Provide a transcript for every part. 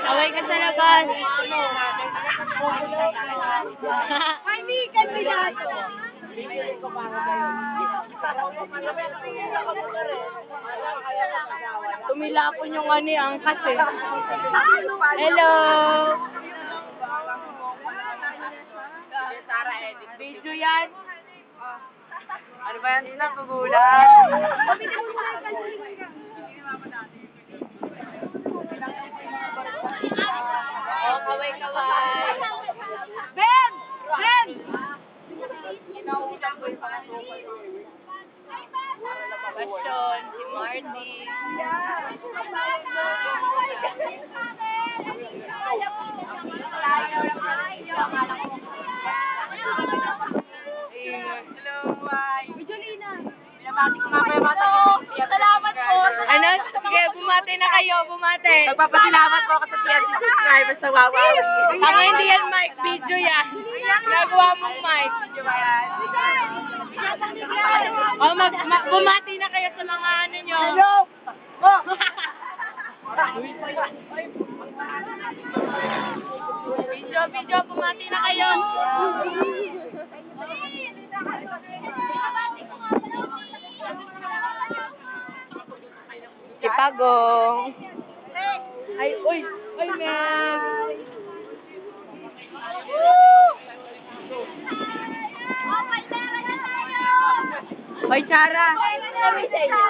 Away ka sa labas. Ay, mi, kandidato. Tumilapon yung angkas eh. Hello! Sara, edit. Video yan. Ano ba yan? Sila, pagulan. Oh, kaway-kaway. Ben! Ben! Basyon, si Marty. Hello, bye. Julina. Binabati ko nga pa yung mata ko. Salamat po. Ano? Sige, bumate na kayo, bumate. Nagpapasalamat po ako sa 300 subscribers sa Wawawi. Tanga, hindi yan mic, video yan. Gagawa mong mic. Oh, bumati na kayo sa mga ano nyo. Hello! Oh! Video, bumati na kayo. Si Pagong. Ay, uy, uy, Meg. Hoy, Chara. Hoy, Chara.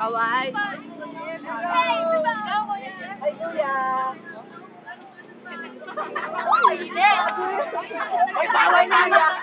Kaway. Ay, kuya. Ay, bawal na yan.